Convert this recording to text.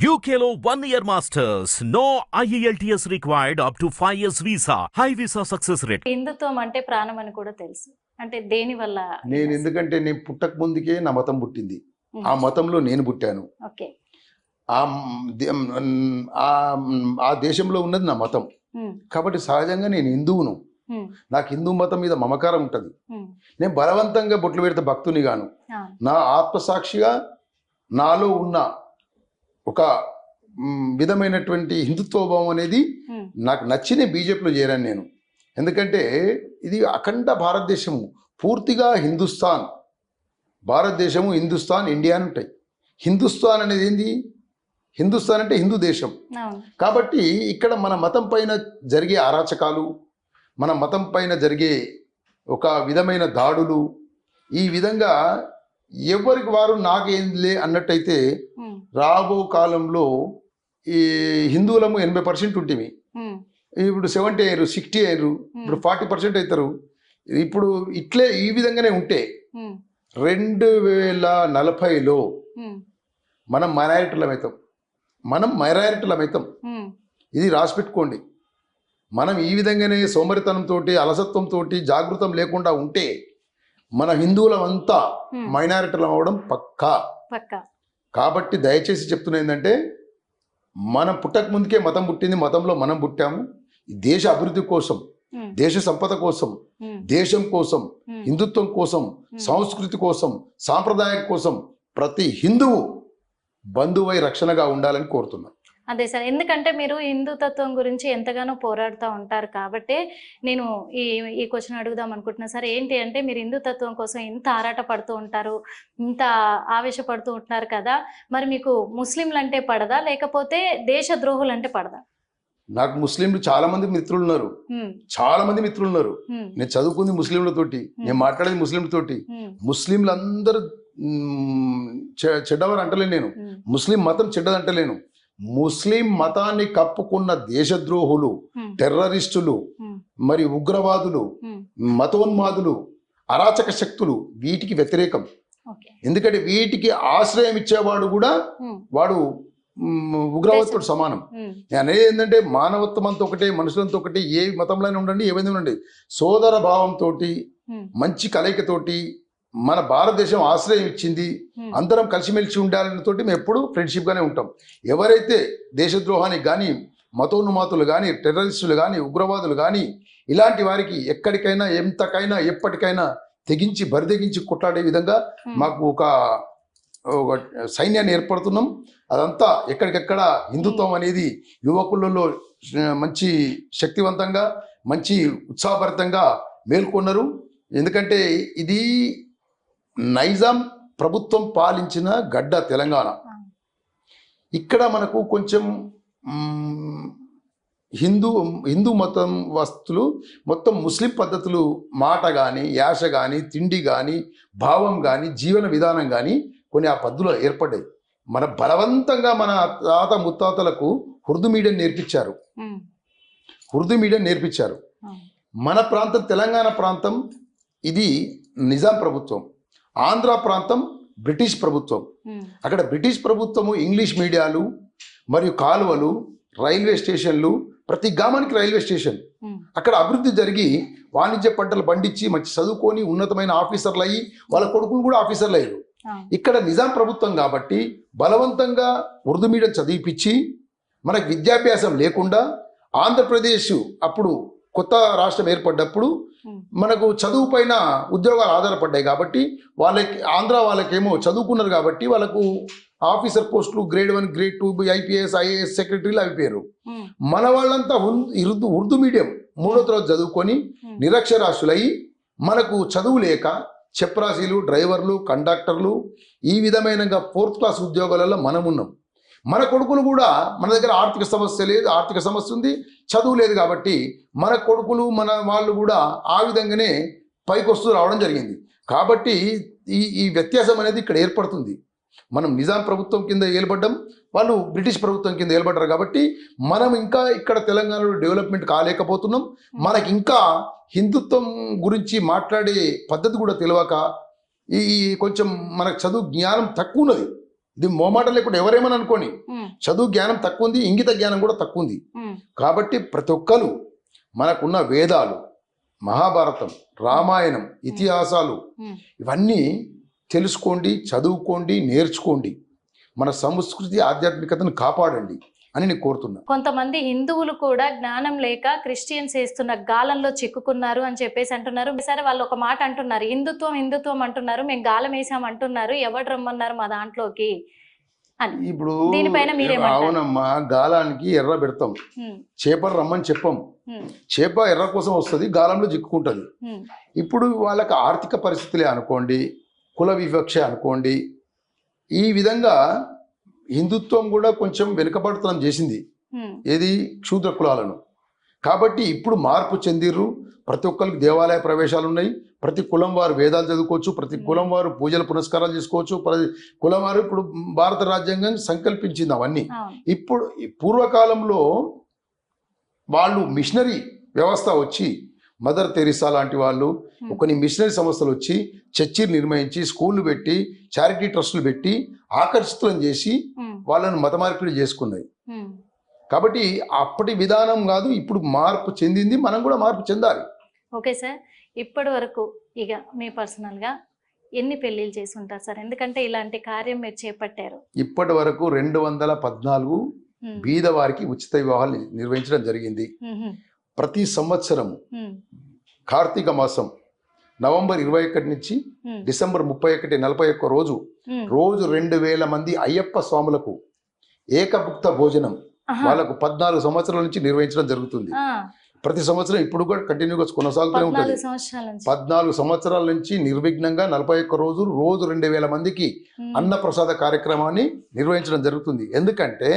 UKLO 1 year masters. No IELTS required up to 5 years visa. High visa success rate. హిందుత్వం అంటే ప్రాణం అని కూడా తెలుసు. అంటే దేని వల్ల? ఎందుకంటే నేను పుట్టక ముందుకే నా మతం పుట్టింది. ఆ మతంలో నేను పుట్టాను. ఓకే. ఆ దేశంలో ఉన్నది నా మతం. కాబట్టి సహజంగా నేను హిందువును. నాకు హిందూ మతం మీద మమకారం ఉంటుంది. నేను బలవంతంగా బొట్లు పెడితే భక్తుని గాను. నా ఆత్మసాక్షిగా నాలో ఉన్న ఒక విధమైనటువంటి హిందుత్వభావం అనేది నాకు నచ్చిన బీజేపీలో చేరాను నేను. ఎందుకంటే ఇది అఖండ భారతదేశము, పూర్తిగా హిందుస్థాన్, భారతదేశము, హిందుస్థాన్, ఇండియా అని ఉంటాయి. హిందుస్థాన్ అనేది ఏంది? హిందుస్థాన్ అంటే హిందూ దేశం. కాబట్టి ఇక్కడ మన మతం పైన జరిగే అరాచకాలు, మన మతం పైన జరిగే ఒక విధమైన దాడులు, ఈ విధంగా ఎవరికి వారు నాకేంలే అన్నట్టయితే రాబో కాలంలో ఈ హిందువులము 80% ఉంటుంది. ఇప్పుడు 70 అయ్యారు, 60 అయ్యారు, ఇప్పుడు 40% అవుతారు. ఇప్పుడు ఇట్లే ఈ విధంగానే ఉంటే 2040లో మనం మైనారిటీలమవుతాం. ఇది రాసి పెట్టుకోండి. మనం ఈ విధంగానే సోమరితనంతో, అలసత్వంతో, జాగృతం లేకుండా ఉంటే మన హిందువులమంతా మైనారిటీలం అవడం పక్కా. కాబట్టి దయచేసి చెప్తున్నా ఏంటంటే, మనం పుట్టక ముందుకే మతం పుట్టింది, మతంలో మనం పుట్టాము. దేశ అభివృద్ధి కోసం, దేశ సంపద కోసం, దేశం కోసం, హిందుత్వం కోసం, సంస్కృతి కోసం, సాంప్రదాయం కోసం ప్రతి హిందువు బంధువై రక్షణగా ఉండాలని కోరుతున్నాను. అదే సార్, ఎందుకంటే మీరు హిందుతత్వం గురించి ఎంతగానో పోరాడుతూ ఉంటారు కాబట్టి నేను ఈ క్వశ్చన్ అడుగుదాం అనుకుంటున్నా సార్. ఏంటి అంటే, మీరు హిందుతత్వం కోసం ఇంత ఆరాట పడుతూ ఉంటారు, ఇంత ఆవేశపడుతూ ఉంటున్నారు కదా, మరి మీకు ముస్లింలు అంటే పడదా, లేకపోతే దేశ ద్రోహులు అంటే పడదా? నాకు ముస్లింలు చాలా మంది మిత్రులు ఉన్నారు. నేను చదువుకుంది ముస్లింలతోటి, నేను మాట్లాడేది ముస్లింలతోటి. ముస్లింలందరూ చెడ్డవారు అంటలేను నేను, ముస్లిం మతం చెడ్డదంటలేను. ముస్లిం మతాన్ని కప్పుకున్న దేశద్రోహులు, టెర్రరిస్టులు, మరి ఉగ్రవాదులు, మతోన్మాదులు, అరాచక శక్తులు వీటికి వ్యతిరేకం. ఎందుకంటే వీటికి ఆశ్రయం ఇచ్చేవాడు కూడా వాడు ఉగ్రవాదుతో సమానం. అనేది ఏంటంటే, మానవత్వంతో ఒకటే, మనుషులంతో ఒకటి, ఏ మతంలోనే ఉండండి, ఏమైనా ఉండండి, సోదర భావంతో, మంచి కలయికతోటి మన భారతదేశం ఆశ్రయం ఇచ్చింది. అందరం కలిసిమెలిసి ఉండాలతో మేము ఎప్పుడు ఫ్రెండ్షిప్ గానే ఉంటాం. ఎవరైతే దేశద్రోహానికి కానీ, మతోన్మాతులు కానీ, టెర్రరిస్టులు కానీ, ఉగ్రవాదులు కానీ, ఇలాంటి వారికి ఎక్కడికైనా, ఎంతకైనా, ఎప్పటికైనా తెగించి బరిదెగించి కొట్లాడే విధంగా మాకు ఒక సైన్యాన్ని ఏర్పడుతున్నాం. అదంతా ఎక్కడికెక్కడ హిందుత్వం అనేది యువకులలో మంచి శక్తివంతంగా, మంచి ఉత్సాహభరితంగా మేల్కొన్నారు. ఎందుకంటే ఇది నైజాం ప్రభుత్వం పాలించిన గడ్డ తెలంగాణ. ఇక్కడ మనకు కొంచెం హిందూ మతం వస్తువులు మొత్తం ముస్లిం పద్ధతులు, మాట కానీ, యాస కానీ, తిండి కానీ, భావం కానీ, జీవన విధానం కానీ కొన్ని ఆ పద్ధతులు ఏర్పడ్డాయి. మన బలవంతంగా మన తాత ముత్తాతలకు ఉర్దూ మీడియం నేర్పించారు. మన ప్రాంతం తెలంగాణ ప్రాంతం ఇది నిజాం ప్రభుత్వం, ఆంధ్ర ప్రాంతం బ్రిటిష్ ప్రభుత్వం. అక్కడ బ్రిటిష్ ప్రభుత్వము ఇంగ్లీష్ మీడియాలు మరియు కాలువలు, రైల్వే స్టేషన్లు, ప్రతి గ్రామానికి రైల్వే స్టేషన్, అక్కడ అభివృద్ధి జరిగి వాణిజ్య పంటలు పండించి మంచి చదువుకొని ఉన్నతమైన ఆఫీసర్లు అయ్యి వాళ్ళ కొడుకులు కూడా ఆఫీసర్లు అయ్యారు. ఇక్కడ నిజాం ప్రభుత్వం కాబట్టి బలవంతంగా ఉర్దూ మీడియం చదివిపించి మనకు విద్యాభ్యాసం లేకుండా, ఆంధ్రప్రదేశ్ అప్పుడు కొత్త రాష్ట్రం ఏర్పడ్డప్పుడు మనకు చదువు పైన ఉద్యోగాలు ఆధారపడ్డాయి కాబట్టి ఆంధ్ర వాళ్ళకేమో చదువుకున్నారు కాబట్టి వాళ్ళకు ఆఫీసర్ పోస్టులు గ్రేడ్ 1, గ్రేడ్ 2, IPS, IAS సెక్రటరీలు అయిపోయారు. మన వాళ్ళంతా ఉర్దూ మీడియం 3వ తరగతి చదువుకొని నిరక్షరాస్యులై మనకు చదువు లేక చెప్రాసీలు, డ్రైవర్లు, కండక్టర్లు, ఈ విధమైన 4th క్లాస్ ఉద్యోగాలలో మనం ఉన్నాం. మన కొడుకులు కూడా, మన దగ్గర ఆర్థిక సమస్య ఉంది, చదువు లేదు కాబట్టి మన కొడుకులు, మన వాళ్ళు కూడా ఆ విధంగానే పైకొస్తూ రావడం జరిగింది. కాబట్టి ఈ వ్యత్యాసం అనేది ఇక్కడ ఏర్పడుతుంది. మనం నిజాం ప్రభుత్వం కింద ఏర్పడ్డాం, వాళ్ళు బ్రిటిష్ ప్రభుత్వం కింద ఏర్పడ్డారు. కాబట్టి మనం ఇంకా ఇక్కడ తెలంగాణలో డెవలప్మెంట్ కాలేకపోతున్నాం. మనకి ఇంకా హిందుత్వం గురించి మాట్లాడే పద్ధతి కూడా తెలియక, ఈ కొంచెం మనకు చదువు జ్ఞానం తక్కువ ఉన్నది. ఇది మోమాట లేకుండా ఎవరేమని అనుకోని, ఉమ్, చదువు జ్ఞానం తక్కువ ఉంది, ఇంగిత జ్ఞానం కూడా తక్కువ ఉంది. ఉమ్, కాబట్టి ప్రతి ఒక్కరు మనకున్న వేదాలు, మహాభారతం, రామాయణం, ఇతిహాసాలు ఉమ్. ఇవన్నీ తెలుసుకోండి, చదువుకోండి, నేర్చుకోండి, మన సంస్కృతి ఆధ్యాత్మికతను కాపాడండి అని నేను కోరుతున్నా. కొంతమంది హిందువులు కూడా జ్ఞానం లేక క్రిస్టియన్స్ వేస్తున్న గాలంలో చిక్కుకున్నారు అని చెప్పేసి అంటున్నారు. సరే, వాళ్ళు ఒక మాట అంటున్నారు, హిందుత్వం హిందుత్వం అంటున్నారు, మేము గాలం వేసాం అంటున్నారు, ఎవరు రమ్మన్నారు మా దాంట్లోకి అని. ఇప్పుడు దీనిపైన మీరేమంటారు? అవునమ్మా, గాలానికి ఎర్ర పెడతాం, ఉమ్, చేపలు రమ్మని చెప్పం. ఉమ్, చేప ఎర్ర కోసం వస్తుంది, గాలంలో చిక్కుకుంటుంది. ఉమ్, ఇప్పుడు వాళ్ళకి ఆర్థిక పరిస్థితులే అనుకోండి, కుల వివక్ష అనుకోండి, ఈ విధంగా హిందుత్వం కూడా కొంచెం వెనుకబడుతనం చేసింది ఉమ్, ఏది క్షూద్ర కులాలను. కాబట్టి ఇప్పుడు మార్పు చెందిర్రు, ప్రతి ఒక్కరికి దేవాలయ ప్రవేశాలు ఉన్నాయి, ప్రతి కులం వారు వేదాలు చదువుకోవచ్చు, ప్రతి కులం వారు పూజలు పునస్కారాలు చేసుకోవచ్చు, ప్రతి కులం వారు ఇప్పుడు భారత రాజ్యాంగం సంకల్పించింది అవన్నీ. అవును. ఇప్పుడు ఈ పూర్వకాలంలో వాళ్ళు మిషనరీ వ్యవస్థ వచ్చి, మదర్ తెరిసా లాంటి వాళ్ళు కొన్ని మిషనరీ సంస్థలు వచ్చి చర్చిలు నిర్మించి, స్కూళ్ళు పెట్టి, చారిటీ ట్రస్టులు పెట్టి ఆకర్షితులను చేసి ఉమ్, వాళ్ళను మత మార్పిడి చేసుకున్నాయి. ఉమ్. కాబట్టి అప్పటి విధానం కాదు, ఇప్పుడు మార్పు చెందింది, మనం కూడా మార్పు చెందాలి. ఓకే సార్, ఇప్పటి వరకు ఇక మీ పర్సనల్గా ఎన్ని పెళ్ళిళ్ళు చేసి ఉంటారు సార్? ఎందుకంటే ఇలాంటి కార్యం మీరు చేపట్టారు. ఇప్పటి వరకు 214 ఉమ్, బీద వారికి ఉచిత వివాహాలు నిర్వహించడం జరిగింది. ఉమ్, ప్రతి సంవత్సరం ఉమ్, కార్తీక మాసం నవంబర్ 21 నుంచి ఉమ్, డిసెంబర్ 31, 41 రోజు ఉమ్. రోజు 2000 మంది అయ్యప్ప స్వాములకు ఏకభుక్త భోజనం ఆహా. వాళ్ళకు 14 సంవత్సరాల నుంచి నిర్వహించడం జరుగుతుంది. ఆ, ప్రతి సంవత్సరం ఇప్పుడు కూడా కంటిన్యూగా కొనసాగుతూనే 14 ఉంటుంది. సంవత్సరాల నుంచి 14 సంవత్సరాల నుంచి నిర్విఘ్నంగా 41 రోజులు రోజు 2000 మందికి ఉమ్. అన్నప్రసాద కార్యక్రమాన్ని నిర్వహించడం జరుగుతుంది. ఎందుకంటే